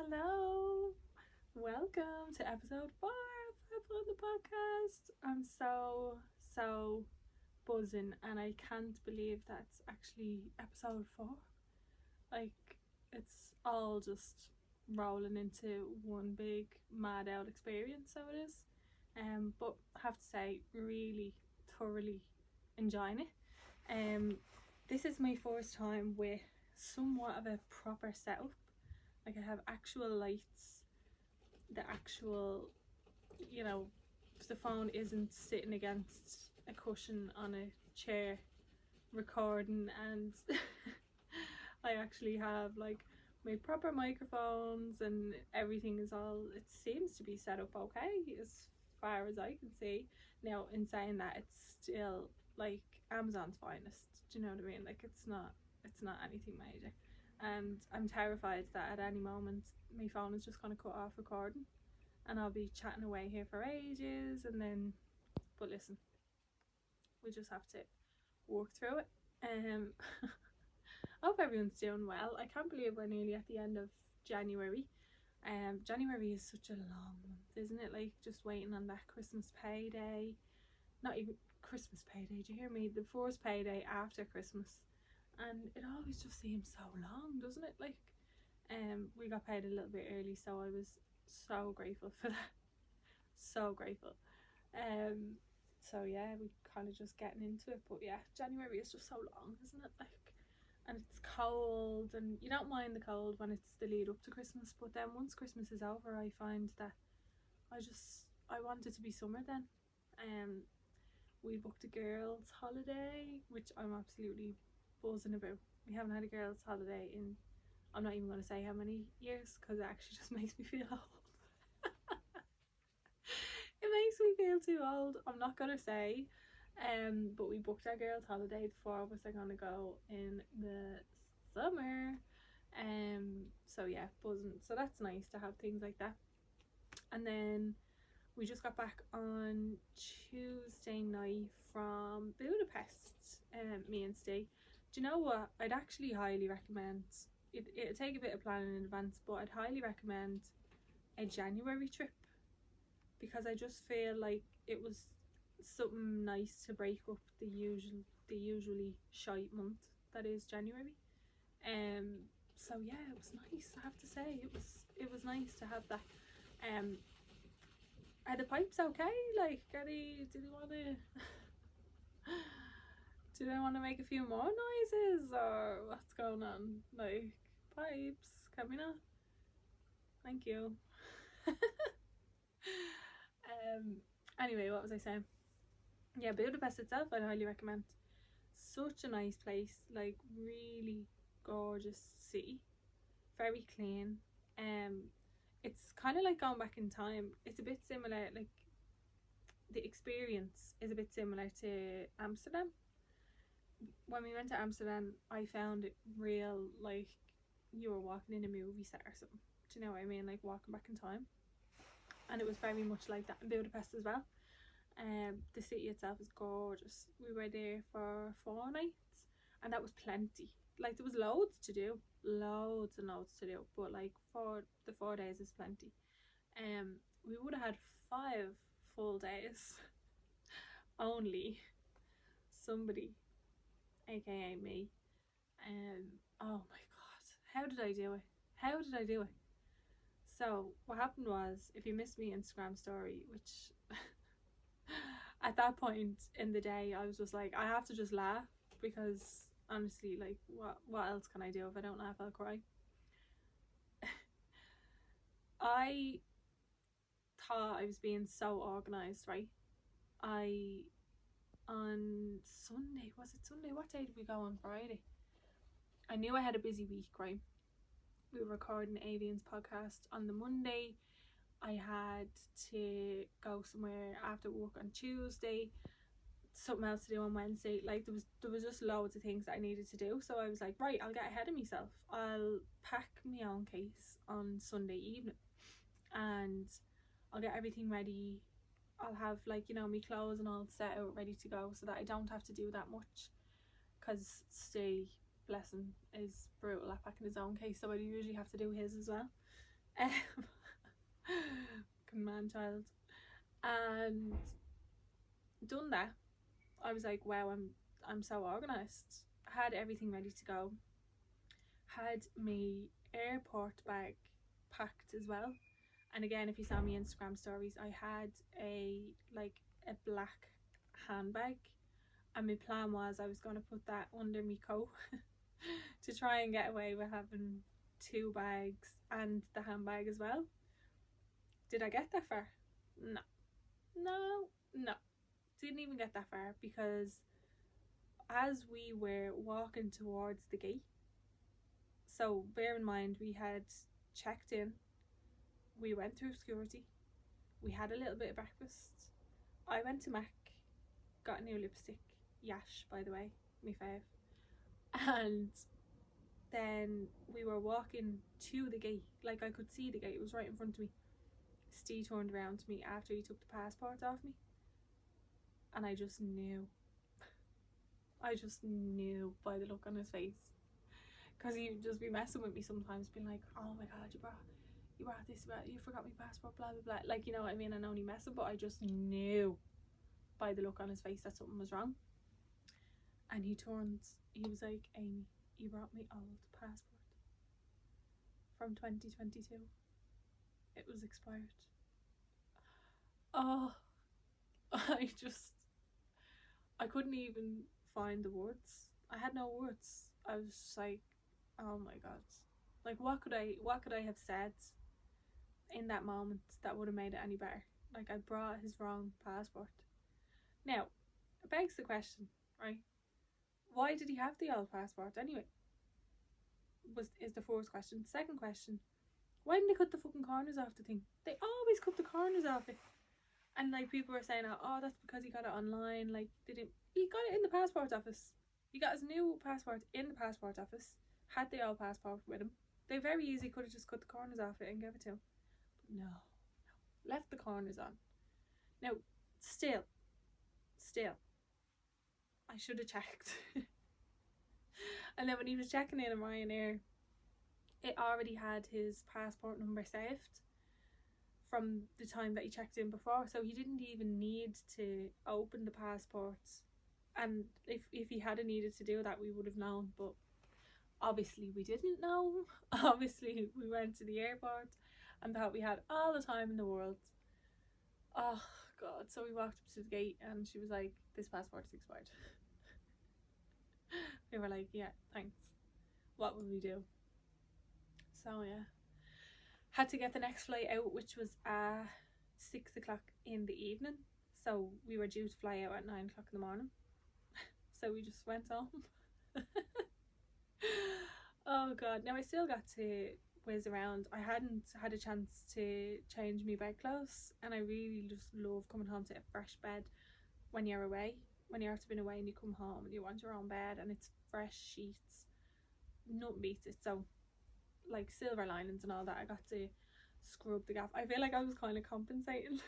Hello, welcome to episode 4 of the podcast. I'm so buzzing, and I can't believe that's actually episode 4. Like, it's all just rolling into one big mad out experience, so it is. But I have to say, really thoroughly enjoying it. This is my first time with somewhat of a proper setup. Like, I have actual lights, the actual, the phone isn't sitting against a cushion on a chair recording, and I actually have like my proper microphones, and everything is all, it seems to be set up okay as far as I can see. Now, in saying that, it's still like Amazon's finest, do you know what I mean? Like, it's not anything major. And I'm terrified that at any moment my phone is just going to cut off recording and I'll be chatting away here for ages, and then, but listen, we just have to work through it. I hope everyone's doing well. I can't believe we're nearly at the end of January. January is such a long month, isn't it? Like, just waiting on that Christmas payday. Not even Christmas payday, do you hear me? The first payday after Christmas. And it always just seems so long, doesn't it? Like, we got paid a little bit early, so I was so grateful for that. So grateful. So yeah, we kind of just getting into it. But yeah, January is just so long, isn't it? Like, and it's cold, and you don't mind the cold when it's the lead up to Christmas, but then once Christmas is over, I find that I want it to be summer then. We booked a girls' holiday, which I'm absolutely buzzing about. We haven't had a girls' holiday in, I'm not even going to say how many years, because it actually just makes me feel old. It makes me feel too old. I'm not going to say. But we booked our girls' holiday. The 4 of us are going to go in the summer. So yeah, buzzing. So that's nice to have things like that. And then we just got back on Tuesday night from Budapest, me and Steve. Do you know what? I'd actually highly recommend, it'll take a bit of planning in advance, but I'd highly recommend a January trip, because I just feel like it was something nice to break up the usually shite month that is January. So yeah, it was nice, I have to say. It was nice to have that. Are the pipes okay? Like, do they want to do they want to make a few more noises, or what's going on? Like, pipes, can we not? Thank you. Anyway, what was I saying? Yeah, Budapest itself, I'd highly recommend. Such a nice place, like, really gorgeous city, very clean. It's kind of like going back in time. It's a bit similar, like, the experience is a bit similar to Amsterdam. When we went to Amsterdam, I found it real, like you were walking in a movie set or something. Do you know what I mean? Like, walking back in time. And it was very much like that in Budapest as well. The city itself is gorgeous. We were there for 4 nights, and that was plenty. Like, there was loads to do, loads and loads to do, but like, for the 4 days is plenty. We would have had 5 full days. Only somebody, aka me, oh my god, how did I do it? So what happened was, if you missed me Instagram story, which at that point in the day I was just like, I have to just laugh, because honestly, like, what else can I do? If I don't laugh, I'll cry. I thought I was being so organised, right? On Sunday, was it Sunday? What day did we go on Friday? I knew I had a busy week, right? We were recording Avian's podcast on the Monday. I had to go somewhere after work on Tuesday, something else to do on Wednesday. Like, there was just loads of things that I needed to do. So I was like, right, I'll get ahead of myself. I'll pack my own case on Sunday evening, and I'll get everything ready. I'll have, like, my clothes and all set out ready to go, so that I don't have to do that much, because Steve, bless him, is brutal at packing his own case, so I usually have to do his as well. Um, man child. And done that. I was like, wow, I'm so organised. Had everything ready to go. Had my airport bag packed as well. And again, if you saw me Instagram stories, I had a black handbag, and my plan was I was going to put that under my coat to try and get away with having 2 bags and the handbag as well. Did I get that far? No. Didn't even get that far, because as we were walking towards the gate, so bear in mind we had checked in, we went through security, we had a little bit of breakfast, I went to Mac, got a new lipstick, Yash by the way, my fave, and then we were walking to the gate, like I could see the gate, it was right in front of me. Steve turned around to me after he took the passport off me, and I just knew by the look on his face, because he'd just be messing with me sometimes, being like, oh my god, you brought this, you forgot my passport, blah blah blah, like, you know what I mean, and only messing, but I just knew by the look on his face that something was wrong. And he was like, Amy, you brought me old passport from 2022, it was expired. Oh, I couldn't even find the words. I had no words. I was just like, oh my god, like what could I have said in that moment that would have made it any better? Like, I brought his wrong passport. Now, it begs the question, right? Why did he have the old passport anyway? Is the first question. Second question, why didn't they cut the fucking corners off the thing? They always cut the corners off it. And like, people were saying, oh, that's because he got it online. Like, he got it in the passport office. He got his new passport in the passport office, had the old passport with him. They very easily could have just cut the corners off it and gave it to him. But no, left the corners on. Now, still, I should have checked. And then when he was checking in on Ryanair, it already had his passport number saved from the time that he checked in before, so he didn't even need to open the passport. And if he hadn't needed to do that, we would have known, but obviously we didn't know. Obviously we went to the airport and thought we had all the time in the world. Oh god. So we walked up to the gate and she was like, this passport is expired. We were like, yeah, thanks, what will we do? So yeah, had to get the next flight out, which was at 6 o'clock in the evening. So we were due to fly out at 9 o'clock in the morning. So we just went home. Oh god. Now, I still got to whiz around. I hadn't had a chance to change my bed clothes, and I really just love coming home to a fresh bed when you're away. When you're after been away and you come home and you want your own bed and it's fresh sheets, nothing beats it. So, like, silver linings and all that, I got to scrub the gaff. I feel like I was kind of compensating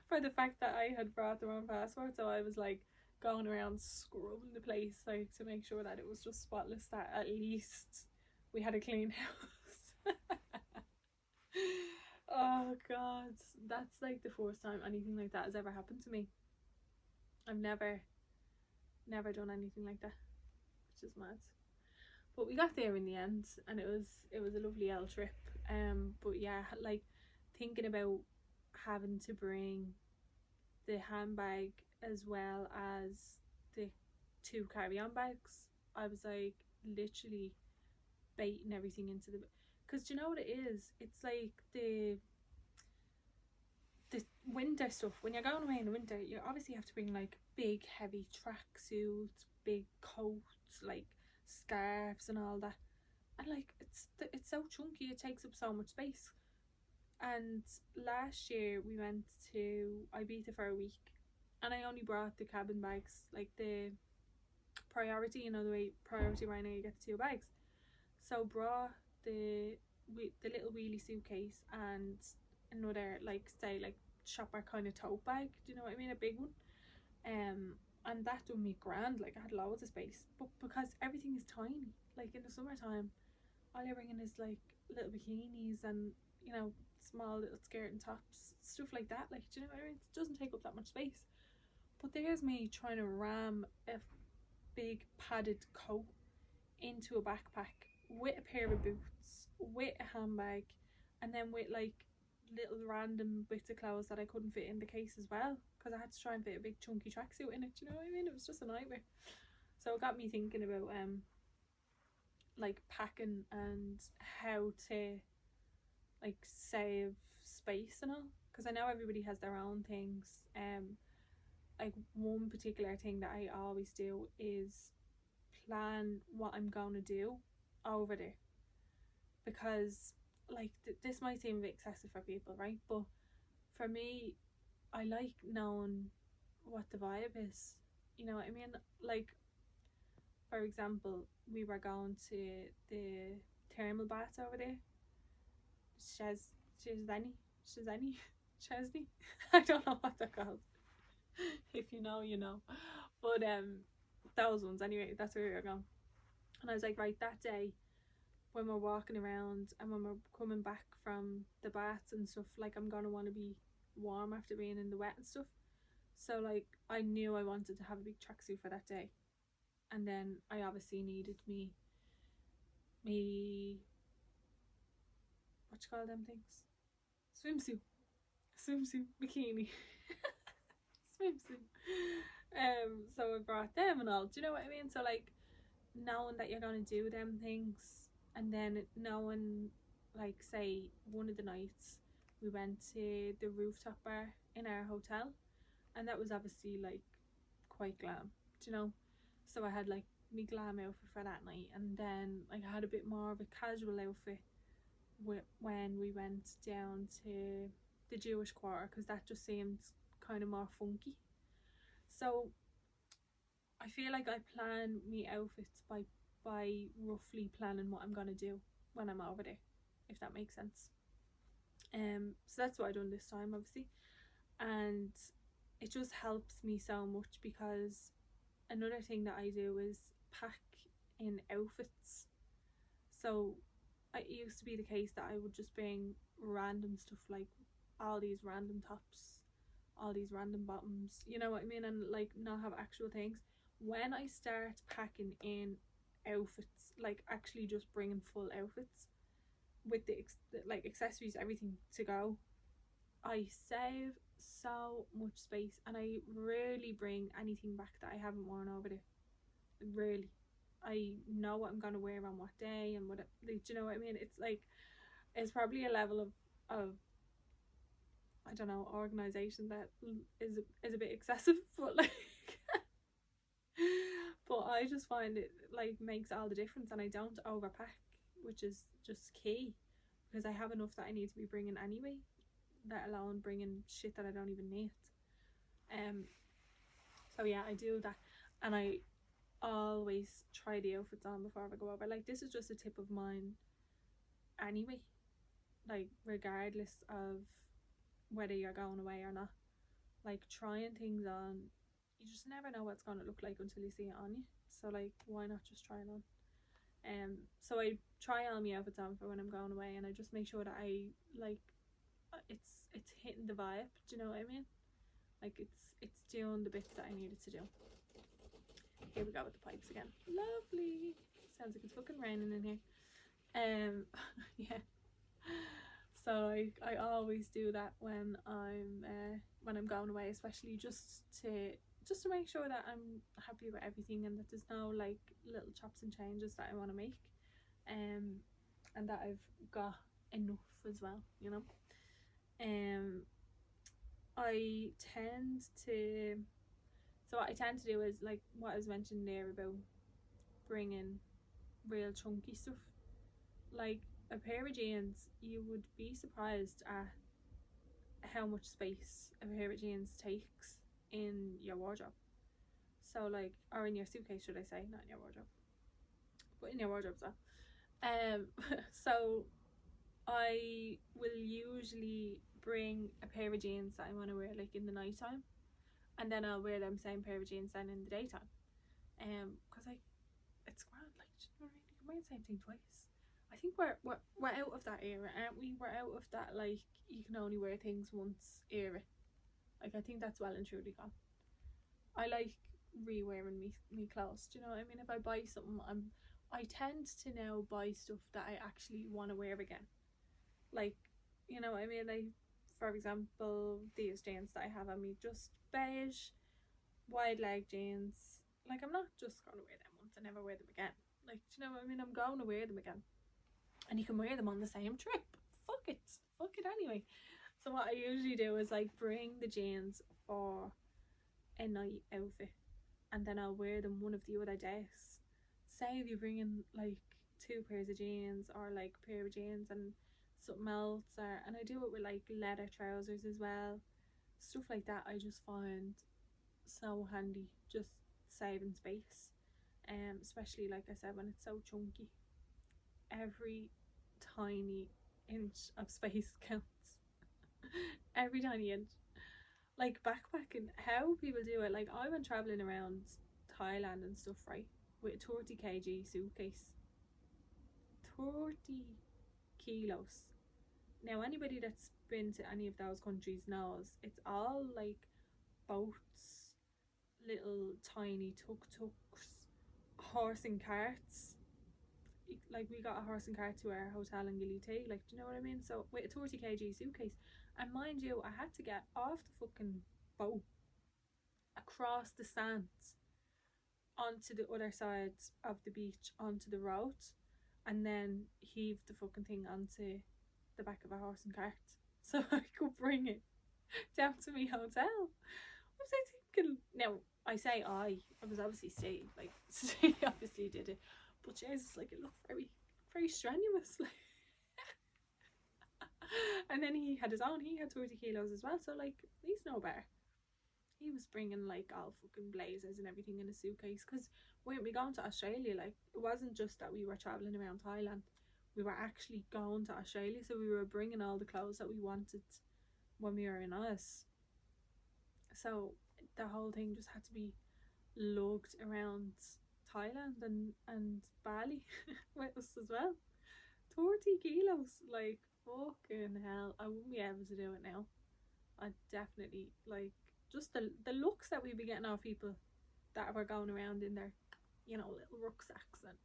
for the fact that I had brought the wrong passport, so I was like going around scrubbing the place, like, to make sure that it was just spotless, that at least we had a clean house. Oh god, that's like the first time anything like that has ever happened to me. I've never done anything like that, which is mad. But we got there in the end, and it was a lovely old trip. But yeah, like, thinking about having to bring the handbag as well as the 2 carry-on bags, I was like literally baiting everything into the, because do you know what it is? It's like the winter stuff. When you're going away in the winter, you obviously have to bring like big heavy tracksuits, big coats, like scarves and all that, and like it's so chunky, it takes up so much space. And last year we went to Ibiza for a week, and I only brought the cabin bags, like the priority, you know, the way priority right now you get the 2 bags. So brought the little wheelie suitcase and another, like, say, like shopper kind of tote bag, do you know what I mean, a big one. And that done me grand, like I had loads of space. But because everything is tiny, like in the summertime all you're bringing is like little bikinis and, you know, small little skirt and tops, stuff like that. Like, do you know what I mean? It doesn't take up that much space. But there's me trying to ram a big padded coat into a backpack with a pair of boots, with a handbag, and then with like little random bits of clothes that I couldn't fit in the case as well, because I had to try and fit a big chunky tracksuit in it. Do you know what I mean? It was just a nightmare. So it got me thinking about like packing and how to like save space and all, because I know everybody has their own things. Like one particular thing that I always do is plan what I'm going to do over there, because like this might seem a bit excessive for people, right? But for me, I like knowing what the vibe is, you know what I mean? Like, for example, we were going to the thermal baths over there, Chesney I don't know what they're called. If you know, you know. But those ones anyway, that's where we were going. And I was like, right, that day when we're walking around and when we're coming back from the baths and stuff, like I'm gonna want to be warm after being in the wet and stuff. So like I knew I wanted to have a big tracksuit for that day. And then I obviously needed me what you call them things? Swimsuit, bikini. Swimsuit. So I brought them and all. Do you know what I mean? So like knowing that you're gonna do them things, and then knowing, like, say one of the nights we went to the rooftop bar in our hotel, and that was obviously like quite glam, do you know? So I had like my glam outfit for that night, and then like I had a bit more of a casual outfit when we went down to the Jewish quarter, because that just seemed kind of more funky. So I feel like I plan me outfits by roughly planning what I'm gonna do when I'm over there, if that makes sense. So that's what I done this time, obviously, and it just helps me so much, because another thing that I do is pack in outfits. So it used to be the case that I would just bring random stuff, like all these random tops, all these random bottoms, you know what I mean, and like not have actual things. When I start packing in outfits, like actually just bringing full outfits with the like accessories, everything to go, I save so much space, and I rarely bring anything back that I haven't worn over there. Rarely. I know what I'm gonna wear on what day and what, like, do you know what I mean? It's like, it's probably a level of I don't know, organization that is a bit excessive, but like but I just find it like makes all the difference, and I don't overpack, which is just key, because I have enough that I need to be bringing anyway, let alone bringing shit that I don't even need. So yeah, I do that, and I always try the outfits on before I go over. Like, this is just a tip of mine anyway, like regardless of whether you're going away or not, like trying things on, you just never know what it's going to look like until you see it on you. So like, why not just try it on? So I try all my outfits on for when I'm going away, and I just make sure that I like it's hitting the vibe, do you know what I mean? Like it's doing the bits that I needed to do. Here we go with the pipes again. Lovely. Sounds like it's fucking raining in here. Yeah. So I always do that when I'm going away, especially just to make sure that I'm happy with everything, and that there's no like little chops and changes that I want to make, and that I've got enough as well, you know. So what I tend to do is like what I was mentioning there about bringing real chunky stuff, like a pair of jeans. You would be surprised at how much space a pair of jeans takes in your wardrobe. So like, or in your suitcase, should I say, not in your wardrobe, but in your wardrobe. So I will usually bring a pair of jeans that I want to wear like in the night time, and then I'll wear them same pair of jeans then in the daytime, because like it's grand, like, you know what I mean? You can wear the same thing twice. I think we're out of that era, aren't we? We're out of that, like, you can only wear things once era. Like, I think that's well and truly gone. I like re-wearing me clothes. Do you know what I mean? If I buy something, I tend to now buy stuff that I actually want to wear again. Like, you know what I mean? Like, for example, these jeans that I have on me, just beige, wide leg jeans. Like, I'm not just going to wear them once and never wear them again. Like, do you know what I mean? I'm going to wear them again. And you can wear them on the same trip. Fuck it anyway. So what I usually do is, like, bring the jeans for a night outfit, and then I'll wear them one of the other days. Say if you bring in like 2 pairs of jeans, or like a pair of jeans and something else, and I do it with like leather trousers as well, stuff like that. I just find so handy, just saving space, especially, like I said, when it's so chunky. Every tiny inch of space counts. Every tiny inch. Like, backpacking, how people do it. Like, I went traveling around Thailand and stuff, right, with a 30 kg suitcase. 30 kilos. Now, anybody that's been to any of those countries knows it's all like boats, little tiny tuk-tuks, horse and carts. Like, we got a horse and cart to our hotel in Gilly, like, do you know what I mean? So with a 30 kg suitcase, and mind you, I had to get off the fucking boat, across the sands, onto the other side of the beach, onto the road, and then heave the fucking thing onto the back of a horse and cart so I could bring it down to my hotel. What was I thinking? Now, I say I was obviously Steve, like, Steve obviously did it, but Jesus, like, it looked very strenuous, like. And then he had his own, he had 30 kilos as well, so, like, he's no better. He was bringing, like, all fucking blazers and everything in a suitcase, because when we going to Australia, like, it wasn't just that we were travelling around Thailand, we were actually going to Australia, so we were bringing all the clothes that we wanted when we were in Oz. So the whole thing just had to be lugged around Thailand and Bali with us as well. 30 kilos, like, fucking hell. I wouldn't be able to do it now. I'd definitely, like, just the looks that we'd be getting off people that were going around in their, you know, little rucksacks, and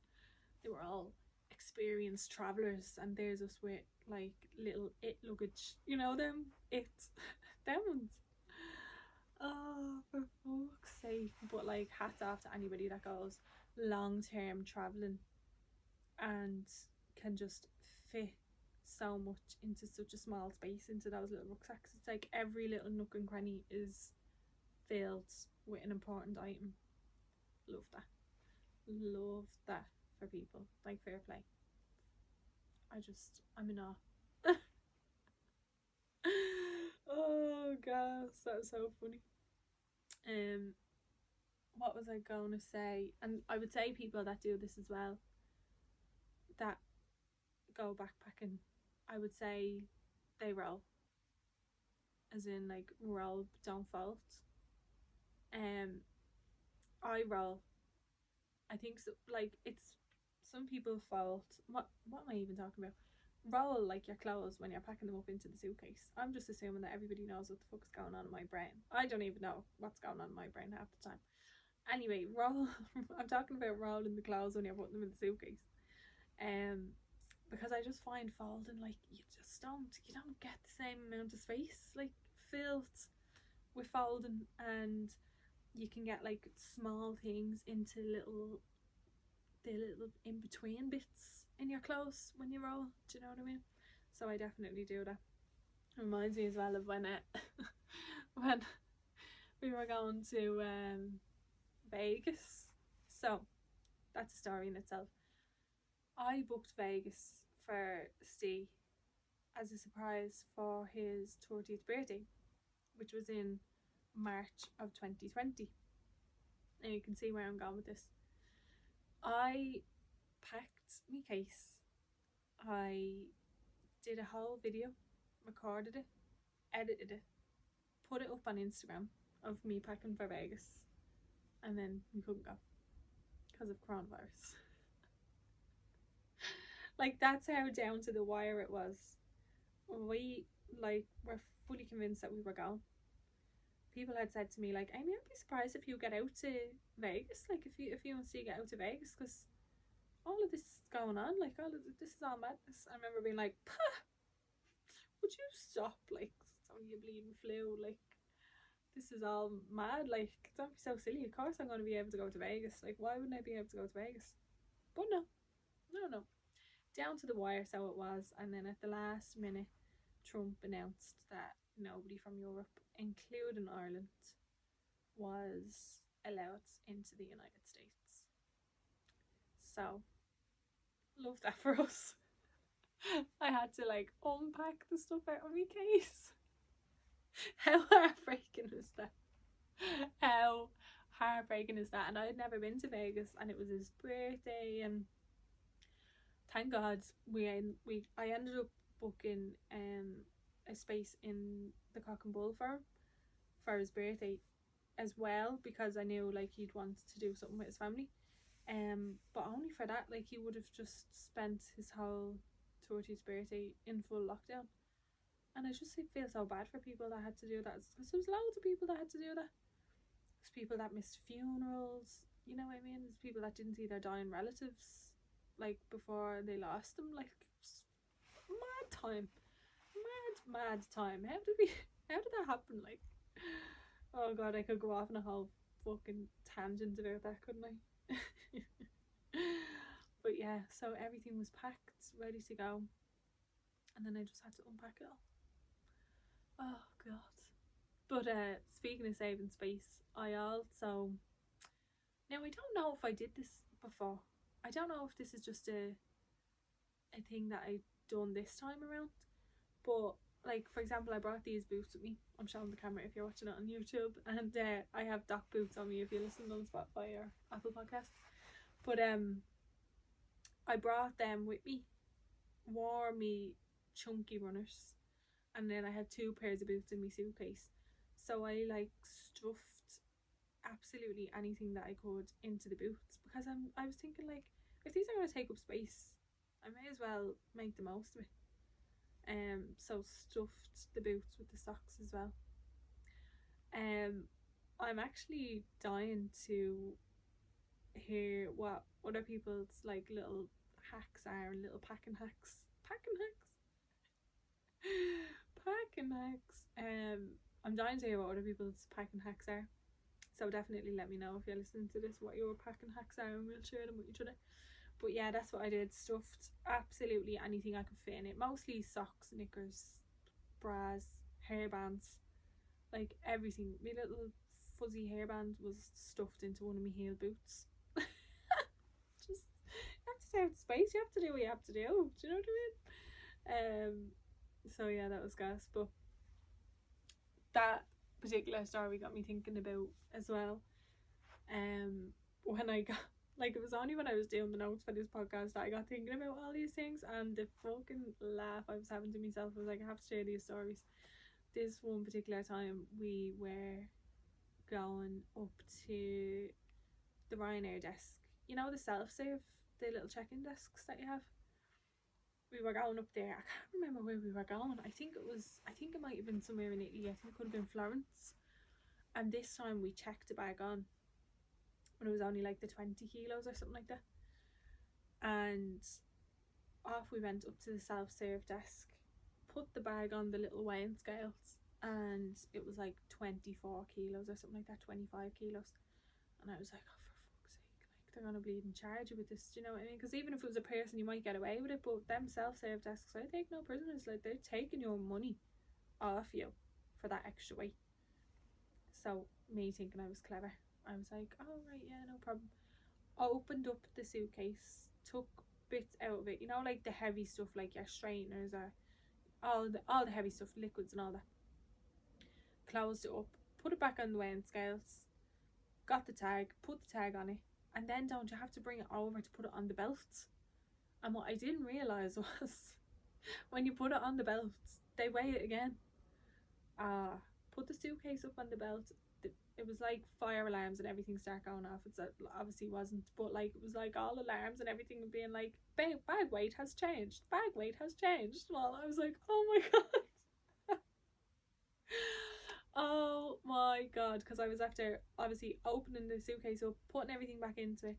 they were all experienced travellers, and there's us with like little it luggage, you know, them ones. Oh, for fuck's sake. But, like, hats off to anybody that goes long term travelling and can just fit so much into such a small space, into those little rucksacks. It's like every little nook and cranny is filled with an important item. Love that for people. Like, fair play. I'm in awe. Oh gosh, that was so funny. What was I gonna say? And I would say people that do this as well, that go backpacking, I would say they roll, as in, like, roll, don't fold. I roll. I think so. Like, it's, some people fold. What am I even talking about? Roll, like, your clothes when you're packing them up into the suitcase. I'm just assuming that everybody knows what the fuck's going on in my brain. I don't even know what's going on in my brain half the time. Anyway, roll. I'm talking about rolling the clothes when you're putting them in the suitcase. Because I just find folding, like, you don't get the same amount of space, like, filled with folding, and you can get, like, small things into the little in between bits in your clothes when you roll. Do you know what I mean? So I definitely do that. It reminds me as well of when when we were going to Vegas. So that's a story in itself. I booked Vegas for Steve as a surprise for his 30th birthday, which was in March of 2020. And you can see where I'm going with this. I packed my case, I did a whole video, recorded it, edited it, put it up on Instagram of me packing for Vegas, and then we couldn't go because of coronavirus. Like, that's how down to the wire it was. We, like, were fully convinced that we were going. People had said to me, like, Amy, I'd be surprised if you get out to Vegas, like, if you and Steve get out to Vegas, because all of this is going on, like, all of this is all madness. I remember being like, Pah, would you stop? Like, it's only a bleeding flu, like, this is all mad, like, don't be so silly. Of course I'm going to be able to go to Vegas. Like, why wouldn't I be able to go to Vegas? But no, down to the wire, so it was. And then at the last minute, Trump announced that nobody from Europe, including Ireland, was allowed into the United States. So, love that for us. I had to, like, unpack the stuff out of my case. How heartbreaking is that? How heartbreaking is that? And I had never been to Vegas, and it was his birthday, and thank God I ended up booking a space in the Cock and Bull for his birthday as well, because I knew, like, he'd want to do something with his family. But only for that, like, he would have just spent his whole 30th birthday in full lockdown. And I just feel so bad for people that had to do that, because there was loads of people that had to do that. There's people that missed funerals, you know what I mean? There's people that didn't see their dying relatives, like, before they lost them. Like, mad time. Mad time. How did that happen? Like, oh God, I could go off on a whole fucking tangent about that, couldn't I? But yeah, so everything was packed, ready to go, and then I just had to unpack it all. Oh God. But speaking of saving space, I also, now I don't know if I did this before. I don't know if this is just a thing that I done this time around, but, like, for example, I brought these boots with me. I'm showing the camera if you're watching it on YouTube, and I have Doc boots on me if you listen on Spotify or Apple Podcast. But I brought them with me, wore me chunky runners, and then I had 2 pairs of boots in my suitcase. So I, like, stuffed absolutely anything that I could into the boots, because I was thinking, like, if these are going to take up space, I may as well make the most of it. So stuffed the boots with the socks as well. I'm actually dying to hear what other people's, like, little hacks are, and little packing hacks. I'm dying to hear what other people's packing hacks are. So definitely let me know if you're listening to this what your packing hacks are, and we'll share them with each other. But yeah, that's what I did. Stuffed absolutely anything I could fit in it. Mostly socks, knickers, bras, hairbands, like everything. My little fuzzy hairband was stuffed into one of my heel boots. Just, you have to save space. You have to do what you have to do. Do you know what I mean? So yeah, that was gas. But that particular story got me thinking about as well. When I got, like, it was only when I was doing the notes for this podcast that I got thinking about all these things, and the fucking laugh I was having to myself was like, I have to share these stories. This one particular time, we were going up to the Ryanair desk, you know, the self-save, the little check-in desks that you have. We were going up there. I can't remember where we were going. I think it might have been somewhere in Italy. I think it could have been Florence. And this time we checked the bag on when it was only like the 20 kilos or something like that. And off we went up to the self-serve desk, put the bag on the little weighing scales, and it was like 24 kilos or something like that, 25 kilos. And I was like, oh, for fuck's sake, like, they're gonna bleed and charge you with this, do you know what I mean? Because even if it was a person, you might get away with it, but them self-serve desks, I take no prisoners. Like, they're taking your money off you for that extra weight. So me thinking I was clever, I was like, oh right, yeah, no problem. Opened up the suitcase, took bits out of it, you know, like the heavy stuff, like your straighteners or all the heavy stuff, liquids and all that. Closed it up, put it back on the weighing scales, got the tag, put the tag on it, and then don't you have to bring it over to put it on the belt? And what I didn't realise was when you put it on the belt, they weigh it again. Put the suitcase up on the belt, it was like fire alarms and everything start going off. It's obviously wasn't, but like it was like all alarms and everything being like, bag weight has changed, bag weight has changed. Well, I was like, oh my god. Oh my god, because I was after obviously opening the suitcase up, putting everything back into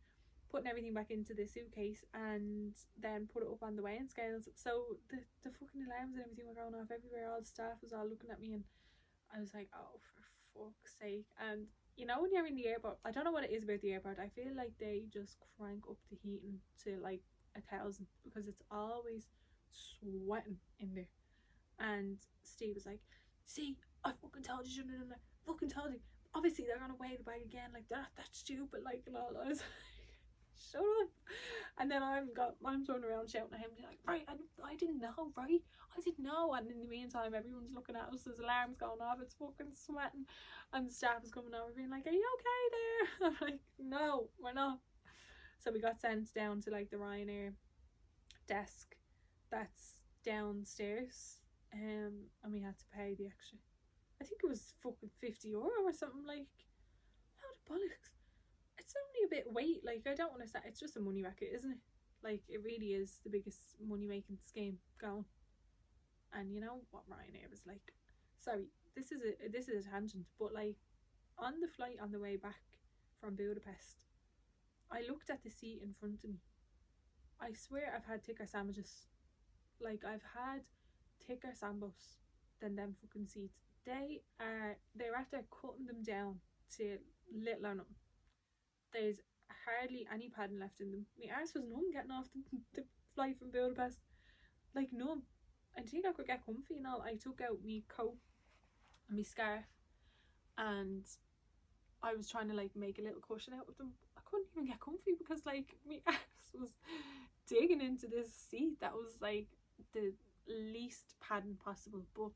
the suitcase, and then put it up on the weighing scales. So the fucking alarms and everything were going off everywhere. All the staff was all looking at me, and I was like, oh, for fuck's sake. And you know, when you're in the airport, I don't know what it is about the airport, I feel like they just crank up the heating to like 1,000, because it's always sweating in there. And Steve was like, see, I fucking told you, shouldn't have done that. Fucking told you. Obviously they're gonna weigh the bag again, like they're not that stupid, like, and all. I was like, shut up. And then I'm turning around shouting at him, like, right, I didn't know, right? I didn't know. And in the meantime, everyone's looking at us, there's alarms going off, it's fucking sweating, and the staff is coming over being like, are you okay there? I'm like, no, we're not. So we got sent down to like the Ryanair desk that's downstairs, and we had to pay the extra, I think it was fucking €50 or something, like, load of bollocks. It's only a bit weight, like, I don't want to say, it's just a money racket, isn't it? Like, it really is the biggest money making scheme going. And you know what Ryanair was like. Sorry, this is a tangent, but like, on the flight on the way back from Budapest, I looked at the seat in front of me. I swear I've had thicker sandwiches. Like, I've had thicker sambos than them fucking seats. They're after cutting them down to little or nothing. There's hardly any padding left in them. My arse was numb getting off the flight from Budapest. Like, numb. I think I could get comfy and all. I took out my coat and my scarf, and I was trying to like make a little cushion out of them. I couldn't even get comfy because like my arse was digging into this seat that was like the least padding possible. But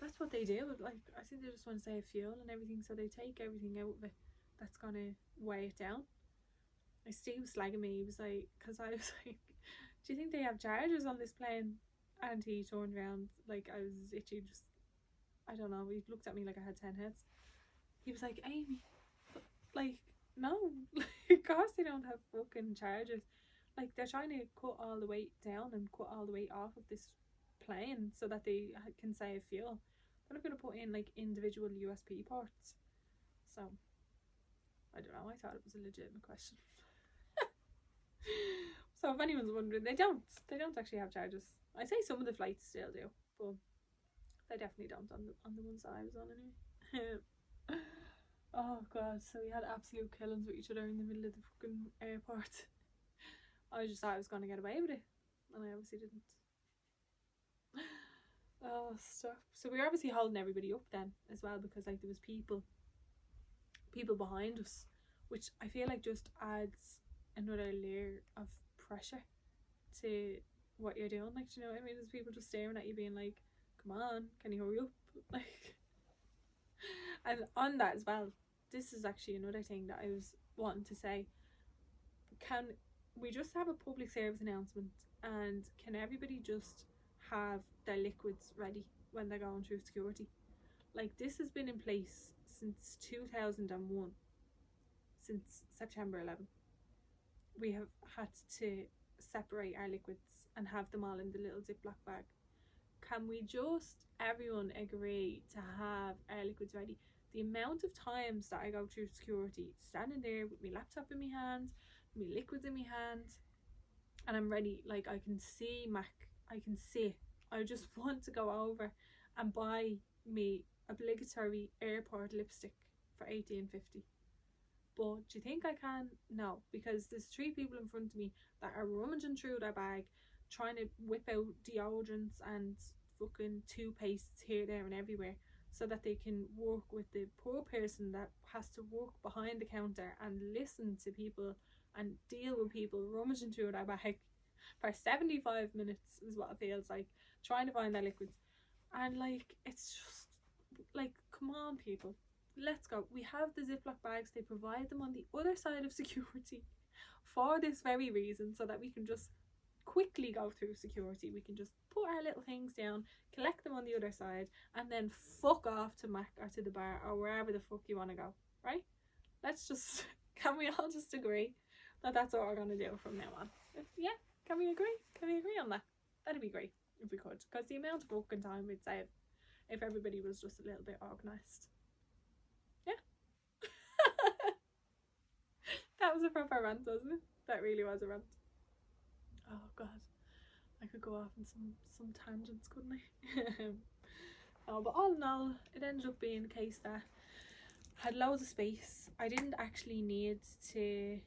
that's what they do. Like, I think they just want to save fuel and everything, so they take everything out of it that's gonna weigh it down. Steve was slagging me. He was like, because I was like, do you think they have chargers on this plane? And he turned around like I was itchy, just, I don't know, he looked at me like I had 10 heads. He was like, Amy, like, no, of course they don't have fucking chargers. Like, they're trying to cut all the weight down and cut all the weight off of this plane so that they can save fuel. They're not going to put in like individual USB ports. So I don't know, I thought it was a legitimate question. So if anyone's wondering, they don't actually have chargers. I say some of the flights still do, but they definitely don't on the ones that I was on anyway. Oh god, so we had absolute killings with each other in the middle of the fucking airport. I just thought I was going to get away with it, and I obviously didn't. Oh, stop. So we were obviously holding everybody up then as well, because like there was people behind us, which I feel like just adds another layer of pressure to what you're doing. Like, do you know what I mean? There's people just staring at you being like, come on, can you hurry up? Like, and on that as well, this is actually another thing that I was wanting to say. Can we just have a public service announcement, and can everybody just have their liquids ready when they're going through security? Like, this has been in place since 2001, since September 11. We have had to separate our liquids and have them all in the little Ziploc bag. Can we just, everyone, agree to have our liquids ready? The amount of times that I go through security, standing there with my laptop in my hand, my liquids in my hand, and I'm ready, like, I can see Mac, I can see. I just want to go over and buy me obligatory airport lipstick for $18.50. But do you think I can? No, because there's 3 people in front of me that are rummaging through their bag, trying to whip out deodorants and fucking toothpastes here, there and everywhere, so that they can work with the poor person that has to work behind the counter and listen to people and deal with people rummaging through their bag for 75 minutes is what it feels like, trying to find their liquids. And like, it's just like, come on people, let's go. We have the Ziploc bags, they provide them on the other side of security for this very reason, so that we can just quickly go through security. We can just put our little things down, collect them on the other side, and then fuck off to Mac or to the bar or wherever the fuck you want to go, right? Let's just, can we all just agree that that's what we're going to do from now on? Yeah, can we agree? Can we agree on that? That'd be great if we could, because the amount of fucking time we'd save if everybody was just a little bit organised. Yeah. That was a proper rant, wasn't it? That really was a rant. Oh god, I could go off on some tangents, couldn't I? Oh, but all in all, it ended up being a case that had loads of space. I didn't actually need to,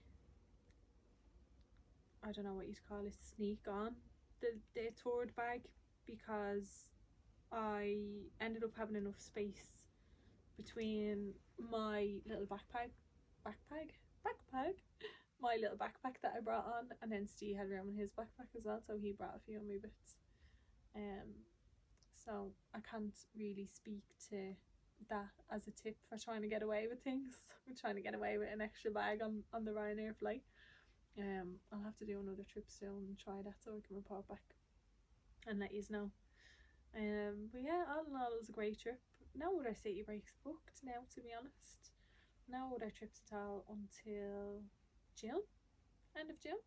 I don't know what you'd call it, sneak on the toured bag, because I ended up having enough space between my little backpack, my little backpack that I brought on, and then Steve had room in his backpack as well, so he brought a few of my bits. So I can't really speak to that as a tip for trying to get away with things. We're trying to get away with an extra bag on the Ryanair flight. I'll have to do another trip soon and try that so I can report back and let you know. But yeah, all in all, it was a great trip. No other city breaks booked now, to be honest. No other trips at all until June, end of June.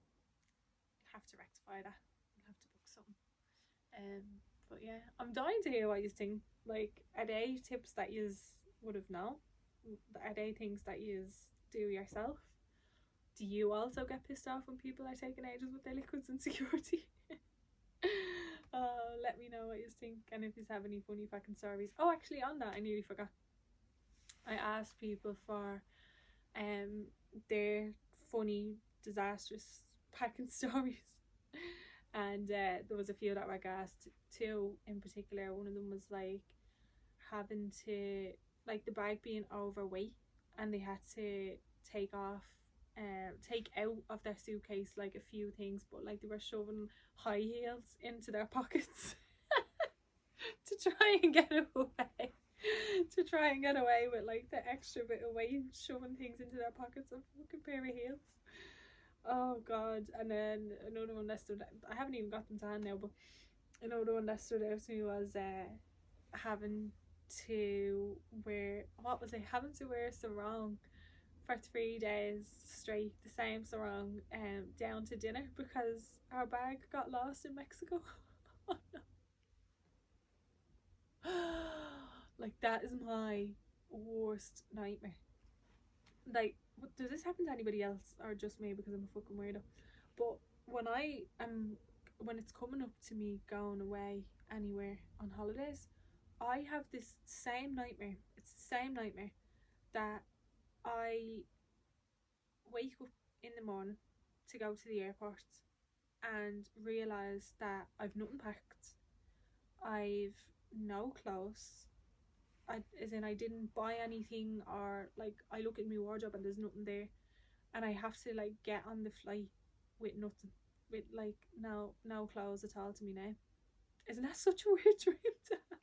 I'll have to rectify that. I'll have to book something. But yeah, I'm dying to hear what you think. Like, are they tips that you would have known? Are they things that you do yourself? Do you also get pissed off when people are taking ages with their liquids and security? Let me know what you think, and if you have any funny fucking stories. Oh, actually, on that, I nearly forgot. I asked people for their funny, disastrous packing stories, and there was a few that were gassed. Two in particular. One of them was like having to, like, the bag being overweight, and they had to take out of their suitcase like a few things, but like they were shoving high heels into their pockets to try and get away. To try and get away with like the extra bit of weight, shoving things into their pockets, a fucking pair of heels. Oh god. And then another one that stood out, I haven't even got them to hand now, but another one that stood out to me was having to wear a sarong for 3 days straight, the same sarong, down to dinner because our bag got lost in Mexico. Oh no. Like, that is my worst nightmare. Like, does this happen to anybody else or just me because I'm a fucking weirdo? But when it's coming up to me going away anywhere on holidays, I have this same nightmare. It's the same nightmare that I wake up in the morning to go to the airport and realise that I've nothing packed, I've no clothes, I didn't buy anything, or like I look at my wardrobe and there's nothing there, and I have to like get on the flight with nothing, with like no clothes at all to me now. Isn't that such a weird dream to have?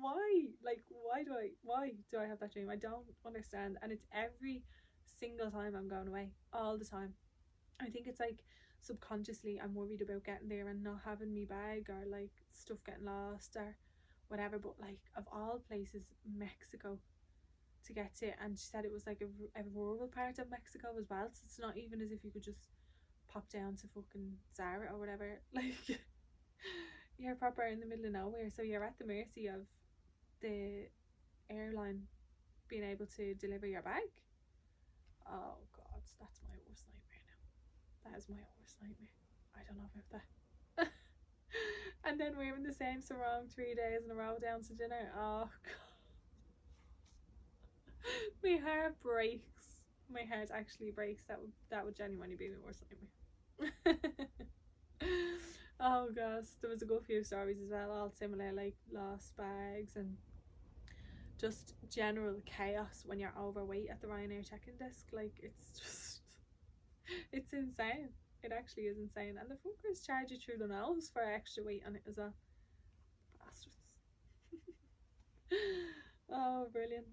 Why do I have that dream? I don't understand, and it's every single time I'm going away, all the time. I think it's like subconsciously I'm worried about getting there and not having me bag, or like stuff getting lost or whatever. But like, of all places, Mexico to get to, and she said it was like a rural part of Mexico as well, so it's not even as if you could just pop down to fucking Zara or whatever. Like, you're proper in the middle of nowhere, so you're at the mercy of the airline being able to deliver your bag. Oh god, that's my worst nightmare now. That is my worst nightmare. I don't know about that. And then wearing the same sarong 3 days in a row down to dinner. Oh god. My heart breaks. My heart actually breaks. That would genuinely be my worst nightmare. Oh gosh, there was a good few stories as well, all similar, like lost bags and just general chaos when you're overweight at the Ryanair check-in desk. Like, it's insane. It actually is insane, and the fuckers charge you through the nose for extra weight on it as well. Bastards. Oh, brilliant.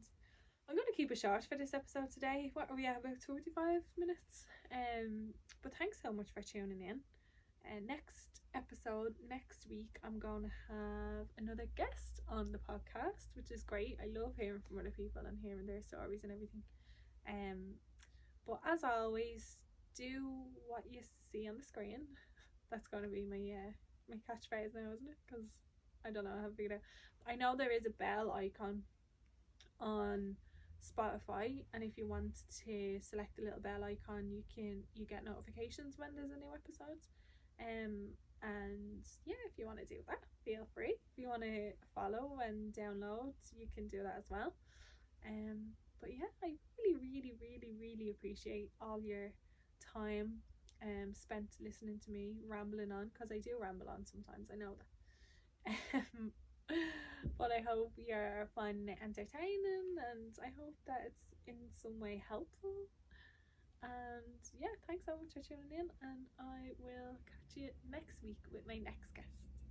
I'm going to keep it short for this episode today. What are we at, about 35 minutes? But thanks so much for tuning in. Next episode, next week, I'm going to have another guest on the podcast, which is great. I love hearing from other people and hearing their stories and everything. But as always, do what you see on the screen. That's going to be my catchphrase now, isn't it? Because I don't know how to figure it out. I know there is a bell icon on Spotify, and if you want to select the little bell icon, you get notifications when there's a new episode. And yeah, if you want to do that, feel free. If you want to follow and download, you can do that as well. But yeah, I really appreciate all your time spent listening to me rambling on, because I do ramble on sometimes, I know that. But I hope you're finding it entertaining, and I hope that it's in some way helpful. And yeah, thanks so much for tuning in, and I will catch you next week with my next guest.